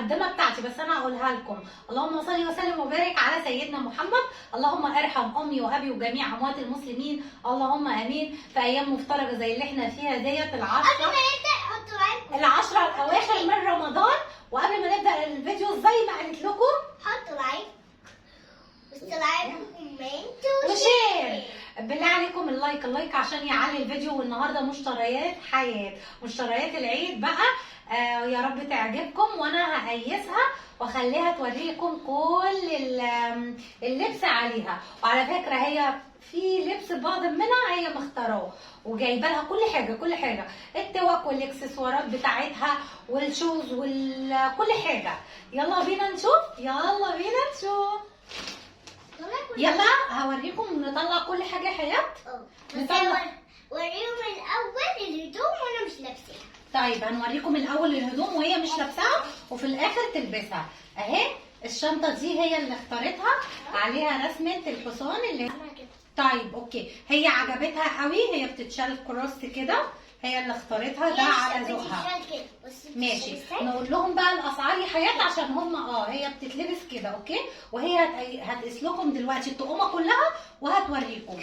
المقدمه بتاعتي، بس انا هقولها لكم. اللهم صل وسلم وبارك على سيدنا محمد. اللهم ارحم امي وابي وجميع اموات المسلمين، اللهم امين. في ايام مفترجه زي اللي احنا فيها ديت، العشرة الاواخر من رمضان. وقبل ما نبدا الفيديو زي ما قالت لكم، حطوا لايك وكومنت وشير. بالله عليكم اللايك عشان يعلي الفيديو. والنهارده مشتريات حياه، مشتريات العيد بقى. يا رب تعجبكم، وانا هقيسها واخليها توريكم كل اللبس عليها. وعلى فكره هي في لبس بعض منها هي مختاراه، وجايبه لها كل حاجه، التوك والاكسسوارات بتاعتها والشوز وكل حاجه. يلا بينا نشوف، يلا هوريكم نطلع كل حاجه يا حياه. نطلع وريهم الاول الهدوم وانا مش لابساها. طيب هنوريكم الاول الهدوم وهي مش لابساها، وفي الاخر تلبسها. اهي الشنطه دي هي اللي اختارتها، عليها رسمه الحصان اللي طيب اوكي، هي عجبتها قوي، هي بتتشال كروس كده، هي اللي اختارتها ده على ذوقها. ماشي، نقول لهم بقى الاسعار يا حياه عشان هم هي بتتلبس كده اوكي. وهي هتقيس لكم دلوقتي الطقومه كلها وهتوريكم.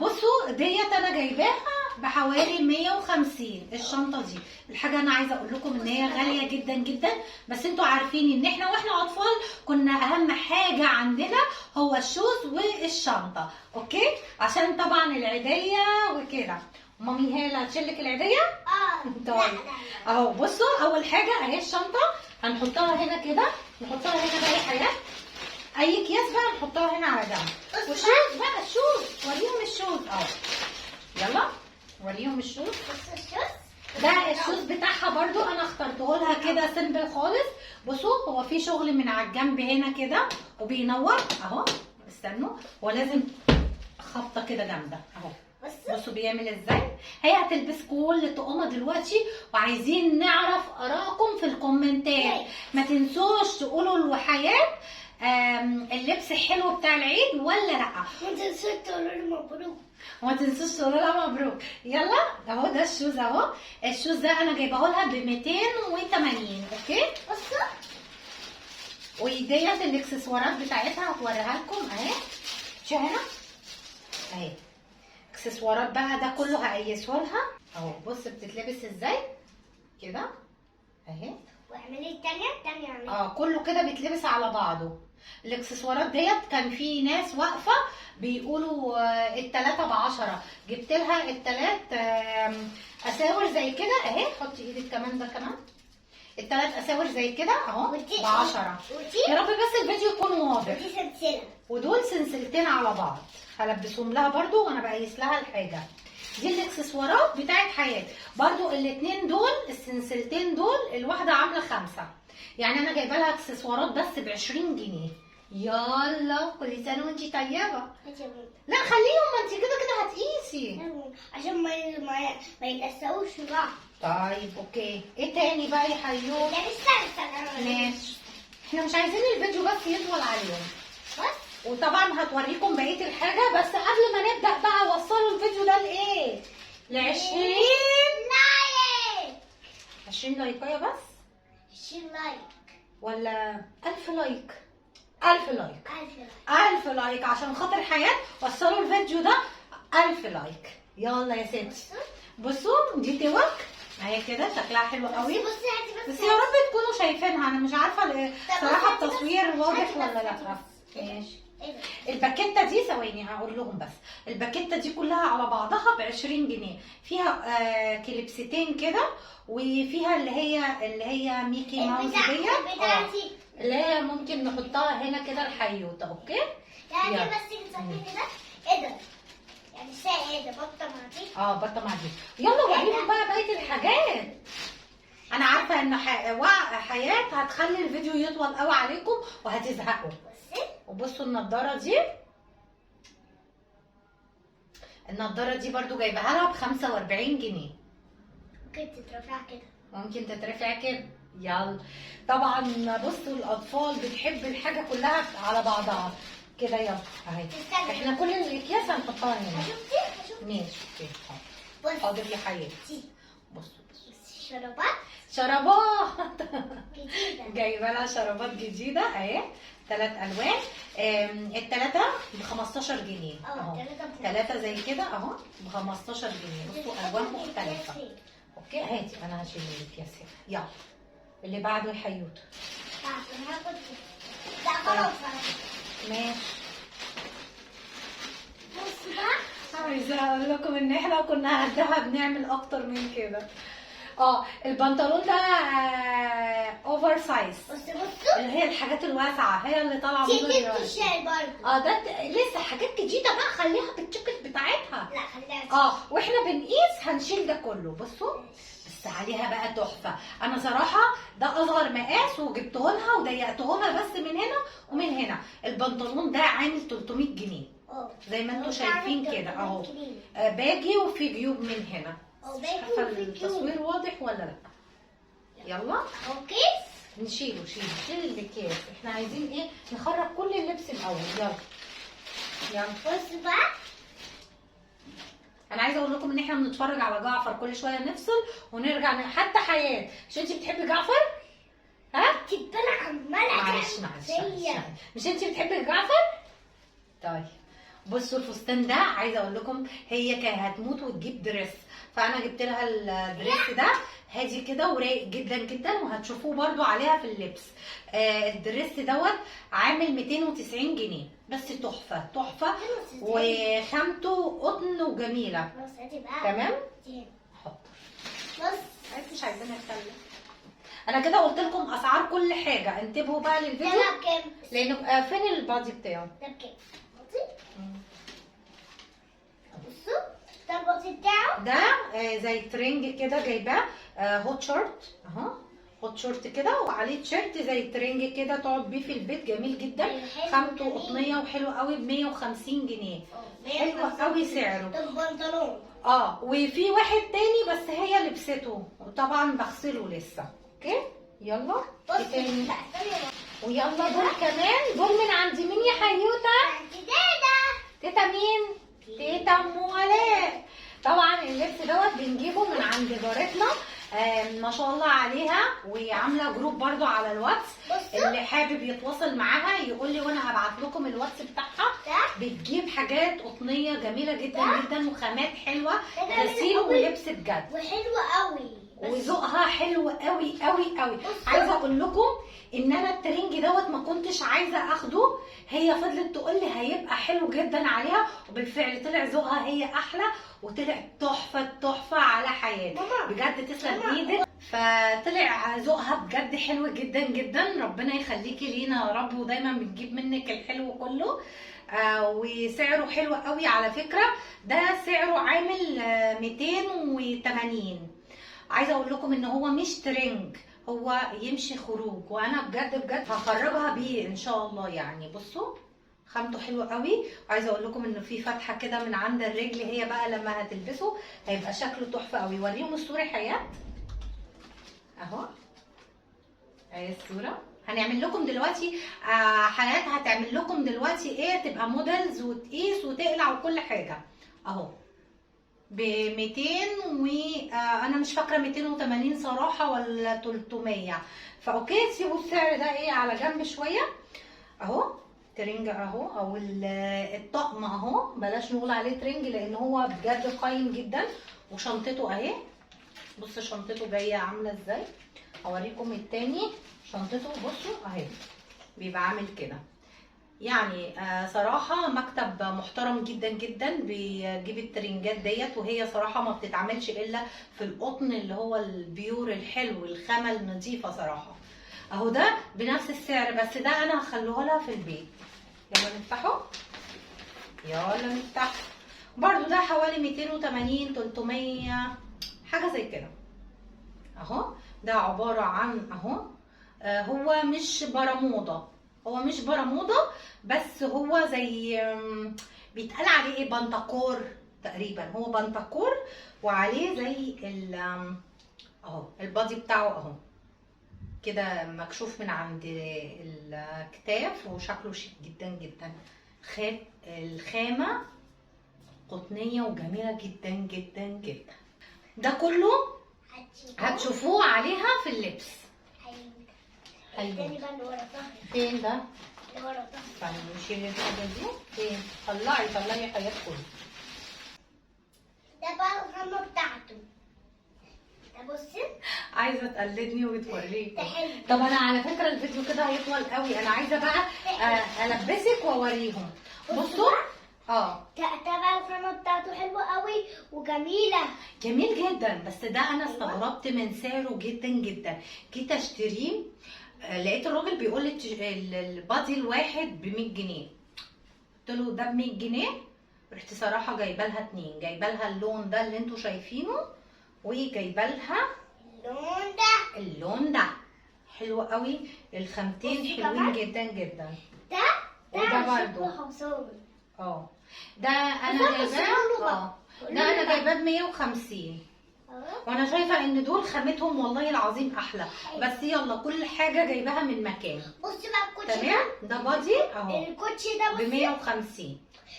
بصوا ديت انا جايباها بحوالي 150. الشنطه دي الحاجه انا عايزه اقول لكم ان هي غاليه جدا جدا، بس انتوا عارفين ان احنا واحنا اطفال كنا اهم حاجه عندنا هو الشوز والشنطه اوكي، عشان طبعا العيديه وكده. مامي هي اللي هتشيلك العيديه. طيب اهو بصوا، اول حاجه اهي الشنطه هنحطها هنا كده، نحطها هنا بقى يا حياه. اي اكياس بقى نحطها هنا على جنب. والشوز بقى، الشوز وريهم الشوز اهو. يلا وريهم الشوز. ده الشوز بتاعها برضو انا اخترته لها كده سيمبل خالص. بصوا هو في شغل من على الجنب هنا كده وبينور اهو. استنوا، هو لازم خبطه كده جامده اهو. بصوا بيعمل ازاي. هي هتلبس كل الطقومه دلوقتي، وعايزين نعرف ارائكم في الكومنتات. ما تنسوش تقولوا لحياه اللبس حلو بتاع العيد ولا لا. ما تنسوش تقولوا لي مبروك. وما تنسوش تقولوا لها مبروك. يلا اهو ده الشوز اهو. الشوز ده انا جايباه لها ب 280 اوكي. بصوا وديت الاكسسوارات بتاعتها هتوريها لكم اهي. شو هنا اهي اكسسوارات بقى، ده كله هقيسه لها اهو. بص بتتلبس ازاي كده اهي. واعملي الثانيه اعملي كله كده بيتلبس على بعضه. الاكسسوارات ديت كان في ناس واقفه بيقولوا التلاته ب10. جبت لها التلات اساور زي كده اهي. حطي ايدك كمان، ده كمان التلات اساور زي كده اهو ب10. يا رب بس الفيديو يكون واضح. ودي سلسله، ودول سلسلتين على بعض هلبسهم لها برضو وانا بقيس لها الحاجه. دي الاكسسوارات بتاعت حياه برضو. الاتنين دول السلسلتين دول الواحده عامله 5. يعني انا جايبه لها اكسسوارات بس ب20 جنيه. يلا كل سنه وانتي طيبه. لا خليهم، ما انتي كده كده هتقيسي عشان ما يلزقوش في بعض. طيب اوكي. ايه تاني بقى يا حيوه؟ لا استنى ماشي، احنا مش عايزين الفيديو بس يطول عليهم. وطبعا هتوريكم بقيه الحاجه، بس قبل ما نبدا بقى وصلوا الفيديو ده لايه؟ ل20 لايك. 20 لايكايه بس 20 لايك ولا 1000 لايك؟ 1000 لايك. 1000 لايك عشان خاطر حياه. وصلوا الفيديو ده 1000 لايك. يلا يا ستي. بصوا دي توك اهي كده، شكلها حلو قوي. بس يا رب تكونوا شايفينها، انا مش عارفه صراحه التصوير واضح ولا لا. ماشي. الباكيته دي ثواني هقول لهم بس. الباكيته دي كلها على بعضها ب20 جنيه. فيها كليبستين كده، وفيها اللي هي ميكي ماوس ديت اللي هي ممكن نحطها هنا كده الحيوته اوكي. يعني بس نسمي كده ايه ده؟ يعني ايه ده؟ بطه مع دي. بطه مع دي. يلا وريهم بقى بقيه الحاجات. انا عارفه ان حياه هتخلي الفيديو يطول قوي عليكم وهتزهقوا. وبصوا النضاره دي برضو جايبها لها ب45 جنيه. ممكن تترفع كده. ممكن تترفع كده. يلا طبعا بصوا الاطفال بتحب الحاجه كلها على بعضها كده. يلا اهي احنا كل الاكياس هنحطها هنا. شفتي؟ ماشي اوكي. حاضر يا حياتي. بصوا الشرابات. شرابات جديدة. جايبه لها شرابات جديده اهي، 3 الوان. الثلاثه ب 15 جنيه اهو، 3 زي كده اهو ب 15 جنيه. بصوا الوان مختلفه. اوكي هاتي انا هشيل الاكياس هنا. يلا اللي بعده يا حيوت. لا خلاص. ماشي. بص بقى. عايزه اقول لكم ان احنا كنا قدها بنعمل اكتر من كده. البنطلون ده اوفر سايز. بصوا اللي هي الحاجات الواسعه هي اللي طالعه دي موضه جبت دلوقتي. الشاي برضه. ده لسه حاجات جديده بقى، خليها بالتيكت بتاعتها. لا خليها. واحنا بنقيس هنشيل ده كله. بصوا بس عليها بقى تحفه. انا صراحه ده اصغر مقاس وجبته لها وضيقته لها بس من هنا ومن هنا. البنطلون ده عامل 300 جنيه زي ما انتم شايفين كده اهو. باجي وفي جيوب من هنا. مش عارفه التصوير واضح ولا لا. يلا اوكي نشيله. شيل الاكياس. احنا عايزين ايه؟ نخرج كل اللبس الاول. يلا بص بقى. انا عايزه اقول لكم ان احنا بنتفرج على جعفر كل شويه نفصل ونرجع حتى حياه. مش انتي بتحبي جعفر؟ ها؟ تبقى عماله. معلش مش انتي بتحبي جعفر؟ طيب بصوا الفستان ده عايزه اقول لكم هي كانت هتموت وتجيب دريس، فانا جبت لها الدريس ده هادي كده ورايق جدا جدا، وهتشوفوه برده عليها في اللبس. الدريس دوت عامل 290 جنيه بس تحفه تحفه، وخامته قطن وجميله. بص هاتي بقى. تمام. حط. بص مش عايزين نتكلم. انا كده قلت لكم اسعار كل حاجه، انتبهوا بقى للفيديو. ده بكام؟ لانه فين البادي بتاعه؟ ده بكام؟ بصوا ده الباص بتاعه. ده زي ترنج كده جايباه هوت شورت اهو، هوت شورت كده وعليه تيشيرت زي ترنج كده تقعد بيه في البيت، جميل جدا. خامته قطنيه وحلو قوي ب 150 جنيه. حلو قوي سعره. ده البنطلون. وفي واحد تاني بس هي لبسته وطبعا بغسله لسه. اوكي يلا. بص تاني. ويلا دول كمان. دول من عند مين يا حيوته؟ عند تيتا مين؟ تيتا ام ولاء. طبعا اللبس دوت بنجيبه من عند جارتنا ما شاء الله عليها، وعامله جروب برضو على الواتس. اللي حابب يتواصل معاها يقول لي وانا هبعت لكم الواتس بتاعها. بتجيب حاجات قطنيه جميله جدا جدا وخامات حلوه، غسيل ولبس بجد، وحلوه قوي وذوقها حلو قوي قوي قوي. عايزه اقول لكم ان انا الترنج دوت ما كنتش عايزه اخده، هي فضلت تقول لي هيبقى حلو جدا عليها، وبالفعل طلع ذوقها هي احلى وطلع تحفه تحفه على حياتي بجد. تسلم ايدك. فطلع ذوقها بجد حلو جدا جدا. ربنا يخليكي لينا يا رب، ودايما بنجيب منك الحلو كله. وسعره حلو قوي على فكره. ده سعره عامل 280. عايزه اقول لكم ان هو مش ترنج، هو يمشي خروج، وانا بجد بجد هخرجها بيه ان شاء الله. يعني بصوا خامته حلوه قوي. وعايزه اقول لكم انه في فتحه كده من عند الرجل، هي بقى لما هتلبسه هيبقى شكله تحفه قوي. وريهم الصوره حياه اهو. اهي الصوره. هنعمل لكم دلوقتي حياه هتعمل لكم دلوقتي ايه، تبقى موديلز وتقيس وتقلع وكل حاجه اهو. ب 200 انا مش فاكره 280 صراحه ولا 300. فاوكي سيبوا السعر ده ايه على جنب شويه اهو. ترنج اهو، او الطقم اهو، بلاش نقول عليه ترنج لان هو بجد قايم جدا. وشنطته اهي، بص شنطته جايه عامله ازاي. هوريكم التاني. شنطته بصوا اهي بيبقى عامل كده. يعني صراحة مكتب محترم جدا جدا، بيجيب الترنجات ديت، وهي صراحة ما بتتعملش الا في القطن اللي هو البيور الحلو، الخامة النظيفة صراحة. اهو ده بنفس السعر، بس ده انا هخليه لها في البيت. يلا نفتحه. يلا نفتحه. برضو ده حوالي 280 300 حاجة زي كده اهو. ده عبارة عن اهو، هو مش برموضة، هو مش برموضة، بس هو زي بيتقال عليه ايه، بنتكور تقريبا. هو بنتكور وعليه زي اهو البادي بتاعه اهو كده مكشوف من عند الكتاف، وشكله شيك جدا جدا. الخامة قطنية وجميلة جدا جدا جدا. ده كله هتشوفوه عليها في اللبس. ايوه تاني بقى اللي ورا ظهري. فين ده؟ اللي ورا ظهري. طيب نشيل الحاجة دي. فين؟ طلعي حاجات كلها. ده بقى الخامة بتاعته. ده بصي عايزه تقلدني وتوريك. ده حلو. طب انا على فكره الفيديو كده هيطول قوي، انا عايزه بقى البسك واوريهم. بصوا ده بقى الخامة بتاعته حلوة قوي وجميلة. جميل جدا، بس ده انا استغربت من سعره جدا جدا. جيت اشتريه لقيت الراجل بيقول لي البادي الواحد ب 100 جنيه. قلت له ده ب 100 جنيه. رحت صراحه جايبه لها 2، جايبه لها اللون ده اللي انتوا شايفينه، وجايبه لها اللون ده حلو قوي. الخامتين حلوين جدا جدا. ده برضه ده انا جايباه ده انا جايباه ب 150. وانا شايفه ان دول خامتهم والله العظيم احلى. بس يلا كل حاجه جايباها من مكان. بصي بقى الكوتشي تمام. ده بادي اهو الكوتشي ده ب 150.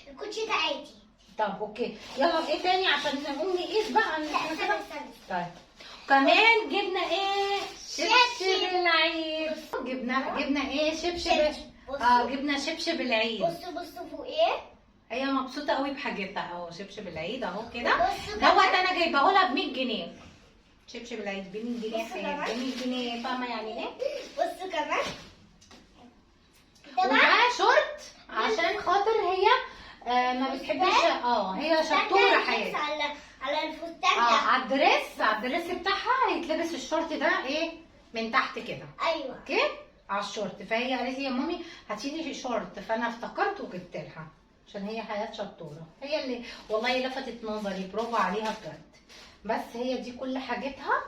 الكوتشي ده عادي. طب اوكي يلا ايه تاني عشان نقوم نقيس بقى ان احنا كده. استنى. طيب كمان جبنا ايه؟ شبشب العيد. جبنا ايه؟ شبشب. جبنا شبشب العيد. بصوا فوق ايه؟ هي مبسوطه قوي بحاجتها اهو. شبشب العيد اهو كده. دوت انا جايباه لها ب 100 جنيه. شبشب العيد ب 100 جنيه. ب 100 جنيه فاهمه يعني ايه؟ بصوا كمان وده شورت عشان خاطر هي ما بتحبش. هي شطوره حياتي. على الفستان ده. على الدريس بتاعها هيتلبس الشورت ده ايه من تحت كده. ايوه اوكي على الشورت. فهي قالت لي يا مامي هاتي لي شورت، فانا افتكرت وجبت لها عشان هي حياه شطوره. هي اللي والله لفتت نظري، برافو عليها بجد. بس هي دي كل حاجتها.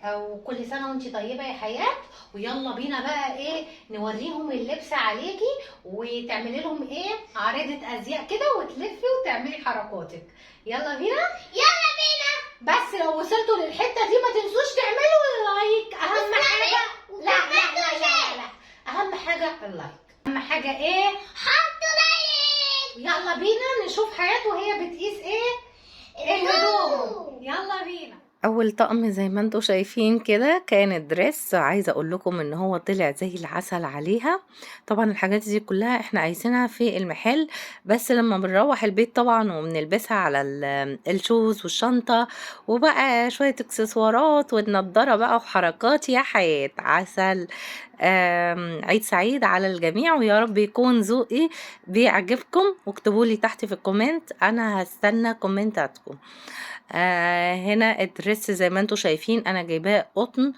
وكل سنه وانت طيبه يا حياه. ويلا بينا بقى ايه نوريهم اللبس عليكي، وتعملي لهم ايه عارضه ازياء كده، وتلفي وتعملي حركاتك. يلا بينا. بس لو وصلتوا للحته دي ما تنسوش تعملوا لايك. اهم حاجه لا اهم حاجه اللايك. اهم حاجه ايه؟ حطوا لايك. يلا بينا نشوف حياة وهي بتقيس ايه الهدوم. يلا بينا. اول طقم زي ما انتوا شايفين كده كان الدريس. عايزه اقول لكم ان هو طلع زي العسل عليها. طبعا الحاجات دي كلها احنا عايزينها في المحل، بس لما بنروح البيت طبعا وبنلبسها على الشوز والشنطه وبقى شويه اكسسوارات والنضاره بقى وحركات. يا حياة عسل. عيد سعيد على الجميع، ويا رب يكون ذوقي بيعجبكم. واكتبوا لي تحت في الكومنت، انا هستنى كومنتاتكم. هنا الدريس زي ما انتوا شايفين انا جايباه قطن.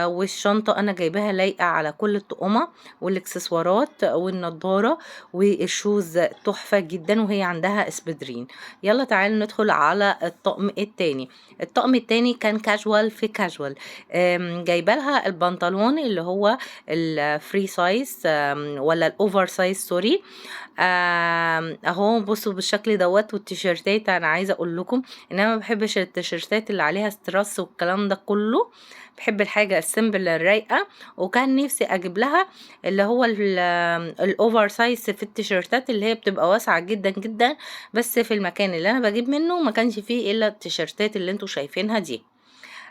والشنطه انا جايباها لايقه على كل الطقمه، والاكسسوارات والنضاره والشوز تحفه جدا، وهي عندها اسبدرين. يلا تعالوا ندخل على الطقم التاني. الطقم التاني كان كاجوال في كاجوال. جايبه لها البنطلون اللي هو الفري سايز ولا الاوفر سايز سوري. اهو بصوا بالشكل دوت. والتيشيرتات انا عايزه اقول لكم ان انا ما بحبش التيشيرتات اللي عليها ستراس والكلام ده كله، بحب الحاجه السيمبل الرايقه. وكان نفسي اجيب لها اللي هو الاوفر سايز في التيشيرتات اللي هي بتبقى واسعه جدا جدا، بس في المكان اللي انا بجيب منه ما كانش فيه الا التيشيرتات اللي انتوا شايفينها دي.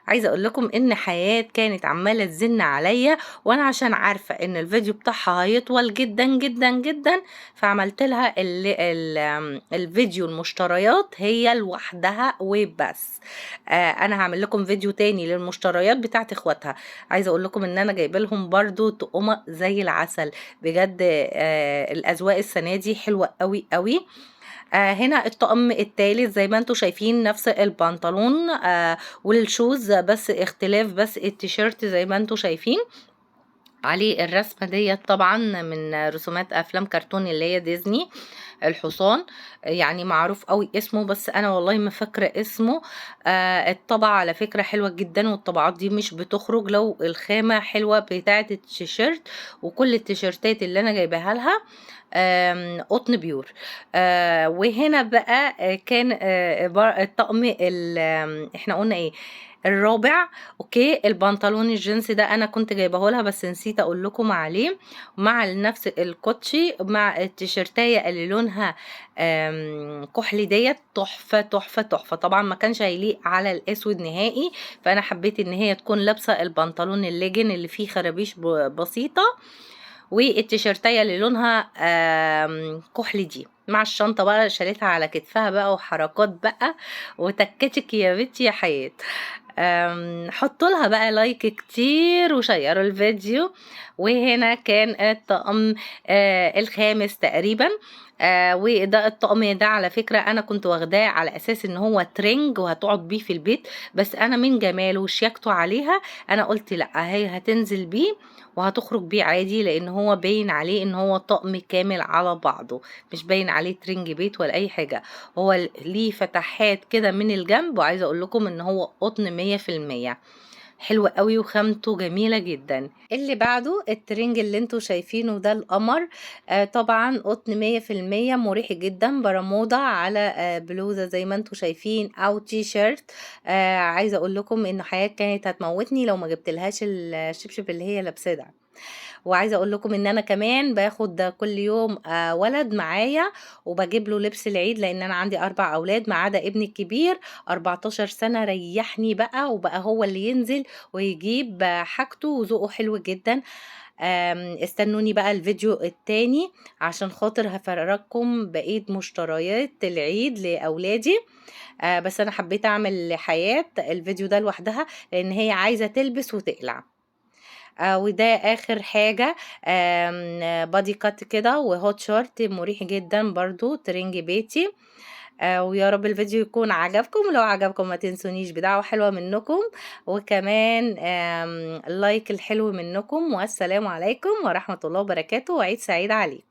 عايزه اقول لكم ان حياة كانت عماله تزن عليا، وانا عشان عارفه ان الفيديو بتاعها هيطول جدا جدا جدا فعملت لها الفيديو المشتريات هي لوحدها وبس. انا هعمل لكم فيديو تاني للمشتريات بتاعت اخواتها. عايزه اقول لكم ان انا جايبه لهم برضو طقمه زي العسل بجد. الاذواق السنه دي حلوه قوي قوي. هنا الطقم التالت زي ما انتوا شايفين نفس البنطلون والشوز، بس اختلاف بس التيشيرت زي ما انتوا شايفين عليه الرسمة ديت طبعا من رسومات افلام كرتون اللي هي ديزني. الحصان يعني معروف قوي اسمه، بس انا والله ما فاكره اسمه. الطبعه على فكره حلوه جدا، والطبعات دي مش بتخرج لو الخامه حلوه بتاعه التيشيرت. وكل التيشيرتات اللي انا جايباها لها قطن بيور. وهنا بقى كان الطقم احنا قلنا ايه الرابع. اوكي البنطلون الجينز ده انا كنت جايبه لها بس نسيت اقول لكم عليه، مع نفس الكوتشي مع التيشيرتايه اللي لونها لونها كحلي ديت تحفه تحفه تحفه. طبعا ما كانش هيليق على الاسود نهائي، فانا حبيت ان هي تكون لابسه البنطلون الليجن اللي فيه خرابيش بسيطه، والتيشيرتايه اللي لونها كحلي دي مع الشنطه بقى، شالتها على كتفها بقى وحركات بقى وتكتك يا بنتي يا حياه. حطوا لها بقى لايك كتير وشيروا الفيديو. وهنا كان الطقم الخامس تقريبا. وده الطقم ده على فكرة انا كنت واخداه على اساس ان هو ترنج وهتقعد بيه في البيت، بس انا من جماله وشياكته عليها انا قلت لا، هي هتنزل بيه وهتخرج بيه عادي، لان هو باين عليه ان هو طقم كامل على بعضه، مش باين عليه ترنج بيت ولا اي حاجة. هو ليه فتحات كده من الجنب، وعايزة اقول لكم ان هو قطن 100%، حلو قوي وخامته جميلة جدا. اللي بعده الترنج اللي انتوا شايفينه ده القمر، طبعا قطن 100%، مريح جدا، برمودا على بلوزة زي ما انتوا شايفين او تي شيرت. عايزة اقول لكم ان حياة كانت هتموتني لو ما جبتلهاش الشبشب اللي هي لابساه ده. وعايزه اقول لكم ان انا كمان باخد كل يوم ولد معايا وبجيب له لبس العيد، لان انا عندي 4 اولاد ما عدا ابني الكبير 14 سنه، ريحني بقى وبقى هو اللي ينزل ويجيب حاجته وذوقه حلو جدا. استنوني بقى الفيديو التاني عشان خاطر هفرجكم بقية مشتريات العيد لأولادي. بس أنا حبيت أعمل لحياة الفيديو ده لوحدها لأن هي عايزة تلبس وتقلع. وده اخر حاجة بادي كات كده وهوت شورت مريح جدا برضو ترنج بيتي. ويا رب الفيديو يكون عجبكم، لو عجبكم ما تنسونيش بدعوة حلوة منكم، وكمان اللايك الحلو منكم، والسلام عليكم ورحمة الله وبركاته، وعيد سعيد عليكم.